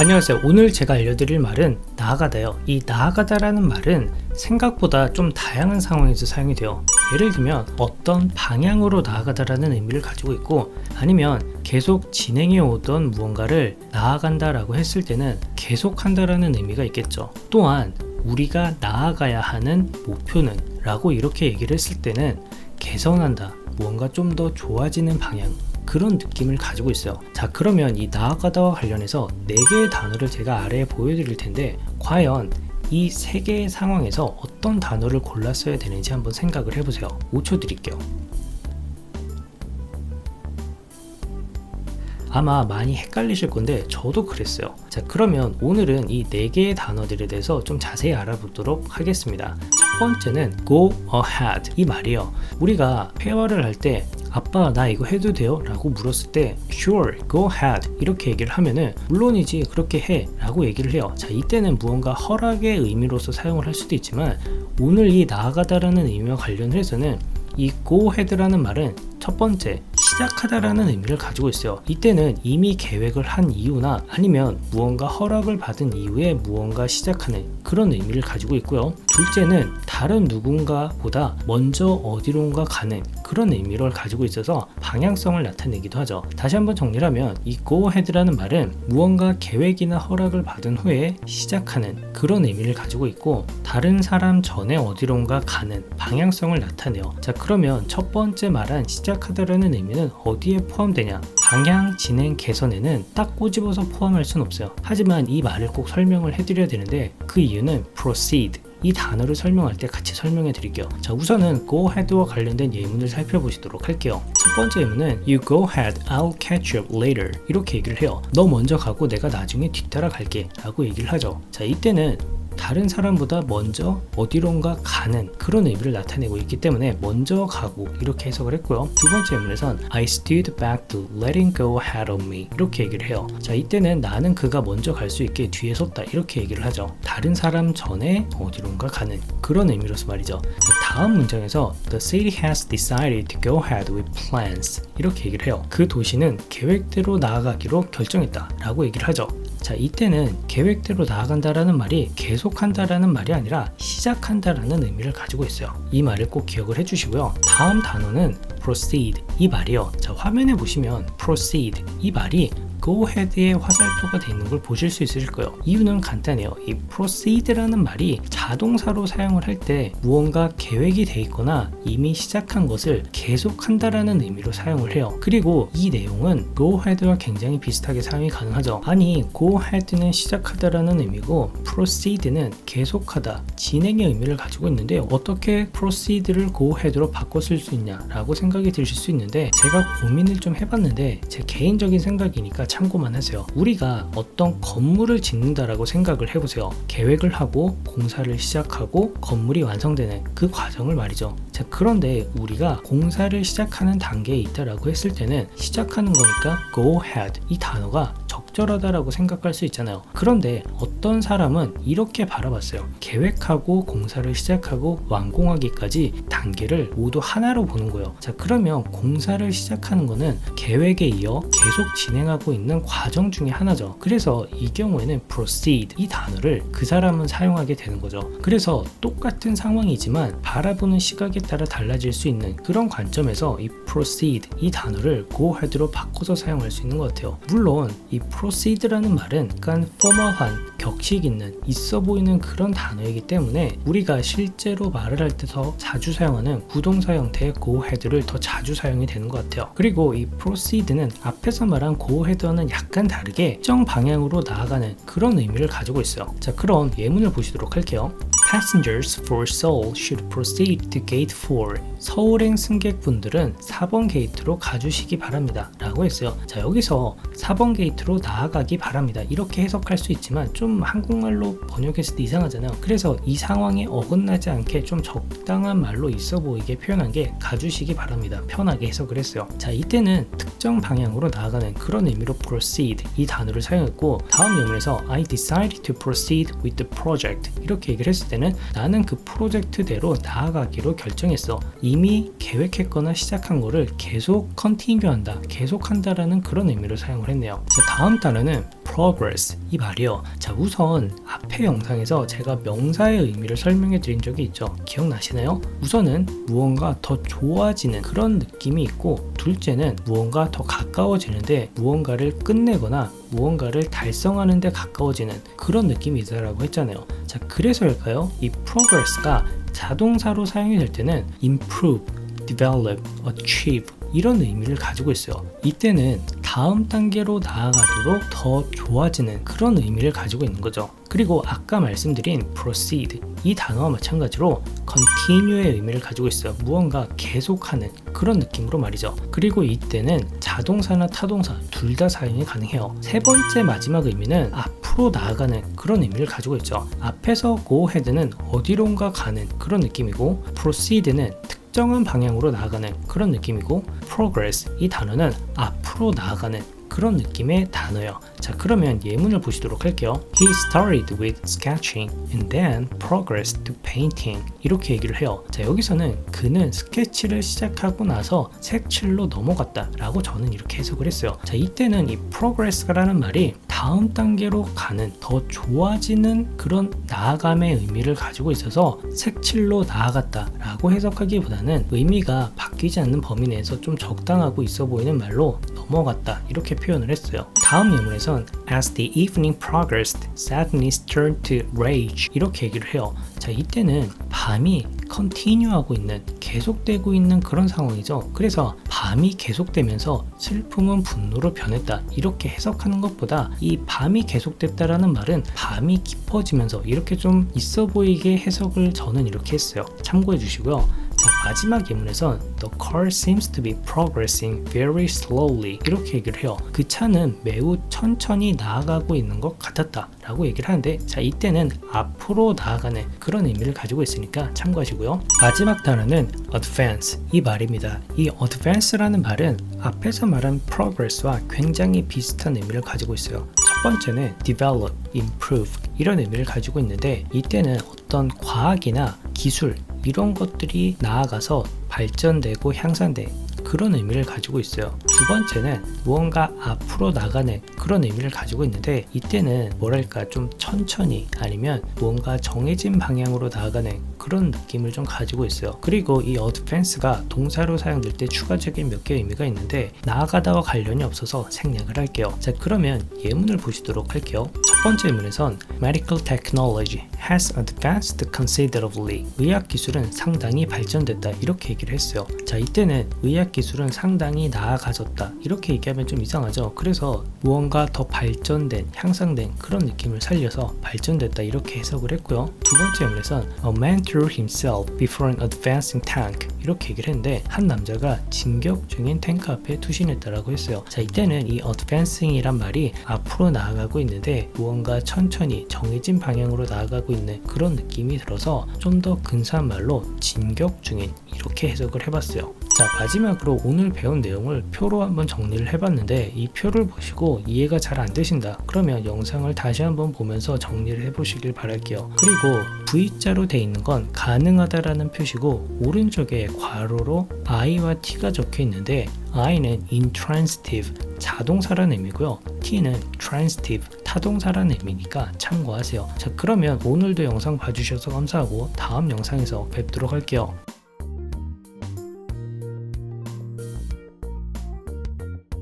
안녕하세요. 오늘 제가 알려드릴 말은 나아가다요. 이 나아가다라는 말은 생각보다 좀 다양한 상황에서 사용이 돼요. 예를 들면 어떤 방향으로 나아가다라는 의미를 가지고 있고, 아니면 계속 진행해 오던 무언가를 나아간다라고 했을 때는 계속한다라는 의미가 있겠죠. 또한 우리가 나아가야 하는 목표는 라고 이렇게 얘기를 했을 때는 개선한다, 무언가 좀 더 좋아지는 방향, 그런 느낌을 가지고 있어요. 자, 그러면 이 나아가다와 관련해서 4개의 단어를 제가 아래에 보여드릴 텐데, 과연 이 3개의 상황에서 어떤 단어를 골랐어야 되는지 한번 생각을 해보세요. 5초 드릴게요. 아마 많이 헷갈리실 건데 저도 그랬어요. 자, 그러면 오늘은 이 4개의 단어들에 대해서 좀 자세히 알아보도록 하겠습니다. 첫 번째는 go ahead, 이 말이요. 우리가 회화를 할 때 아빠 나 이거 해도 돼요? 라고 물었을 때 sure, go ahead 이렇게 얘기를 하면은 물론이지 그렇게 해 라고 얘기를 해요. 자, 이때는 무언가 허락의 의미로서 사용을 할 수도 있지만, 오늘 이 나아가다라는 의미와 관련해서는 이 go ahead라는 말은 첫 번째, 시작하다라는 의미를 가지고 있어요. 이때는 이미 계획을 한 이유나 아니면 무언가 허락을 받은 이후에 무언가 시작하는 그런 의미를 가지고 있고요. 둘째는 다른 누군가보다 먼저 어디론가 가는 그런 의미를 가지고 있어서 방향성을 나타내기도 하죠. 다시 한번 정리를 하면 이 go ahead라는 말은 무언가 계획이나 허락을 받은 후에 시작하는 그런 의미를 가지고 있고, 다른 사람 전에 어디론가 가는 방향성을 나타내요. 자, 그러면 첫 번째 말한 시작하다라는 의미는 어디에 포함되냐? 방향, 진행, 개선에는 딱 꼬집어서 포함할 순 없어요. 하지만 이 말을 꼭 설명을 해드려야 되는데, 그 이유는 proceed, 이 단어를 설명할 때 같이 설명해 드릴게요. 자, 우선은 go ahead와 관련된 예문을 살펴보시도록 할게요. 첫 번째 예문은 You go ahead, I'll catch up later 이렇게 얘기를 해요. 너 먼저 가고 내가 나중에 뒤따라 갈게 라고 얘기를 하죠. 자, 이때는 다른 사람보다 먼저 어디론가 가는 그런 의미를 나타내고 있기 때문에 먼저 가고 이렇게 해석을 했고요. 두 번째 예문에선 I stood back to letting go ahead of me 이렇게 얘기를 해요. 자, 이때는 나는 그가 먼저 갈 수 있게 뒤에 섰다 이렇게 얘기를 하죠. 다른 사람 전에 어디론가 가는 그런 의미로서 말이죠. 자, 다음 문장에서 The city has decided to go ahead with plans 이렇게 얘기를 해요. 그 도시는 계획대로 나아가기로 결정했다 라고 얘기를 하죠. 자, 이때는 계획대로 나아간다라는 말이 계속한다라는 말이 아니라 시작한다라는 의미를 가지고 있어요. 이 말을 꼭 기억을 해주시고요. 다음 단어는 proceed, 이 말이요. 자, 화면에 보시면 proceed, 이 말이 go ahead의 화살표가 되어 있는 걸 보실 수 있으실 거예요. 이유는 간단해요. 이 proceed라는 말이 자동사로 사용을 할 때 무언가 계획이 되어 있거나 이미 시작한 것을 계속한다라는 의미로 사용을 해요. 그리고 이 내용은 go ahead와 굉장히 비슷하게 사용이 가능하죠. 아니, go ahead는 시작하다라는 의미고 proceed는 계속하다, 진행의 의미를 가지고 있는데 어떻게 proceed를 go ahead로 바꿔 쓸 수 있냐라고 생각이 드실 수 있는데, 제가 고민을 좀 해봤는데 제 개인적인 생각이니까 참고만 하세요. 우리가 어떤 건물을 짓는다라고 생각을 해보세요. 계획을 하고 공사를 시작하고 건물이 완성되는 그 과정을 말이죠. 자, 그런데 우리가 공사를 시작하는 단계에 있다라고 했을 때는 시작하는 거니까 go ahead 이 단어가 적절하다라고 생각할 수 있잖아요. 그런데 어떤 사람은 이렇게 바라봤어요. 계획하고 공사를 시작하고 완공하기까지 단계를 모두 하나로 보는 거예요. 자, 그러면 공사를 시작하는 거는 계획에 이어 계속 진행하고 있는 과정 중에 하나죠. 그래서 이 경우에는 proceed 이 단어를 그 사람은 사용하게 되는 거죠. 그래서 똑같은 상황이지만 바라보는 시각에 따라 달라질 수 있는 그런 관점에서 이 proceed 이 단어를 go ahead로 바꿔서 사용할 수 있는 것 같아요. 물론 이 proceed라는 말은 약간 포멀한, 격식 있는, 있어 보이는 그런 단어이기 때문에 우리가 실제로 말을 할 때 더 자주 사용하는 부동사 형태의 go ahead를 더 자주 사용이 되는 것 같아요. 그리고 이 proceed는 앞에서 말한 go ahead와는 약간 다르게 특정 방향으로 나아가는 그런 의미를 가지고 있어요. 자, 그럼 예문을 보시도록 할게요. Passengers for Seoul should proceed to gate 4. 서울행 승객분들은 4번 게이트로 가주시기 바랍니다 라고 했어요. 자, 여기서 4번 게이트로 나아가기 바랍니다 이렇게 해석할 수 있지만 좀 한국말로 번역했을 때 이상하잖아요. 그래서 이 상황에 어긋나지 않게 좀 적당한 말로 있어 보이게 표현한 게 가주시기 바랍니다, 편하게 해석을 했어요. 자, 이때는 특정 방향으로 나아가는 그런 의미로 proceed 이 단어를 사용했고, 다음 예문에서 I decided to proceed with the project 이렇게 얘기를 했을 때는 때는 나는 그 프로젝트대로 나아가기로 결정했어. 이미 계획했거나 시작한 거를 계속 컨티뉴한다, 계속한다라는 그런 의미로 사용을 했네요. 자, 다음 단어는 progress 이 말이요. 자, 우선 앞에 영상에서 제가 명사의 의미를 설명해 드린 적이 있죠. 기억나시나요? 우선은 무언가 더 좋아지는 그런 느낌이 있고, 둘째는 무언가 더 가까워지는데 무언가를 끝내거나 무언가를 달성하는 데 가까워지는 그런 느낌이 있다라고 했잖아요. 자, 그래서일까요? 이 progress가 자동사로 사용이 될 때는 improve, develop, achieve 이런 의미를 가지고 있어요. 이때는 다음 단계로 나아가도록 더 좋아지는 그런 의미를 가지고 있는 거죠. 그리고 아까 말씀드린 proceed 이 단어와 마찬가지로 continue의 의미를 가지고 있어요. 무언가 계속하는 그런 느낌으로 말이죠. 그리고 이때는 자동사나 타동사 둘 다 사용이 가능해요. 세 번째 마지막 의미는 앞으로 나아가는 그런 의미를 가지고 있죠. 앞에서 go ahead는 어디론가 가는 그런 느낌이고, proceed는 특정한 방향으로 나아가는 그런 느낌이고, progress 이 단어는 앞으로 나아가는 그런 느낌의 단어예요. 자, 그러면 예문을 보시도록 할게요. He started with sketching and then progressed to painting. 이렇게 얘기를 해요. 자, 여기서는 그는 스케치를 시작하고 나서 색칠로 넘어갔다 라고 저는 이렇게 해석을 했어요. 자, 이때는 이 progress라는 말이 다음 단계로 가는, 더 좋아지는 그런 나아감의 의미를 가지고 있어서 색칠로 나아갔다 라고 해석하기보다는 의미가 바뀌지 않는 범위 내에서 좀 적당하고 있어 보이는 말로 넘어갔다 이렇게 표현을 했어요. 다음 예문에선 As the evening progressed, sadness turned to rage 이렇게 얘기를 해요. 자, 이때는 밤이 컨티뉴하고 있는, 계속되고 있는 그런 상황이죠. 그래서 밤이 계속되면서 슬픔은 분노로 변했다 이렇게 해석하는 것보다 이 밤이 계속됐다라는 말은 밤이 깊어지면서 이렇게 좀 있어 보이게 해석을 저는 이렇게 했어요. 참고해 주시고요. 자, 마지막 예문에선 The car seems to be progressing very slowly 이렇게 얘기를 해요. 그 차는 매우 천천히 나아가고 있는 것 같았다 라고 얘기를 하는데, 자, 이때는 앞으로 나아가는 그런 의미를 가지고 있으니까 참고하시고요. 마지막 단어는 advance 이 말입니다. 이 advance라는 말은 앞에서 말한 progress와 굉장히 비슷한 의미를 가지고 있어요. 첫 번째는 develop, improve 이런 의미를 가지고 있는데, 이때는 어떤 과학이나 기술 이런 것들이 나아가서 발전되고 향상된 그런 의미를 가지고 있어요. 두 번째는 무언가 앞으로 나가는 그런 의미를 가지고 있는데, 이때는 뭐랄까 좀 천천히 아니면 무언가 정해진 방향으로 나아가는 그런 느낌을 좀 가지고 있어요. 그리고 이 advance가 동사로 사용될 때 추가적인 몇 개의 의미가 있는데 나아가다와 관련이 없어서 생략을 할게요. 자, 그러면 예문을 보시도록 할게요. 첫 번째 예문에선 Medical technology has advanced considerably. 의학 기술은 상당히 발전됐다 이렇게 얘기를 했어요. 자, 이때는 의학 기술은 상당히 나아가졌다 이렇게 얘기하면 좀 이상하죠. 그래서 무언가 더 발전된, 향상된 그런 느낌을 살려서 발전됐다 이렇게 해석을 했고요. 두 번째 예문에선 A man threw himself before an advancing tank 이렇게 얘기를 했는데, 한 남자가 진격 중인 탱크 앞에 투신했다라고 했어요. 자, 이때는 이 advancing이란 말이 앞으로 나아가고 있는데 무언가 천천히 정해진 방향으로 나아가고 있는 그런 느낌이 들어서 좀 더 근사한 말로 진격 중인 이렇게 해석을 해봤어요. 자, 마지막으로 오늘 배운 내용을 표로 한번 정리를 해봤는데, 이 표를 보시고 이해가 잘 안되신다 그러면 영상을 다시 한번 보면서 정리를 해보시길 바랄게요. 그리고 V자로 돼 있는 건 가능하다라는 표시고, 오른쪽에 괄호로 I와 T가 적혀 있는데, I는 intransitive 자동사라는 의미고요, T는 transitive 타동사라는 의미니까 참고하세요. 자, 그러면 오늘도 영상 봐주셔서 감사하고 다음 영상에서 뵙도록 할게요.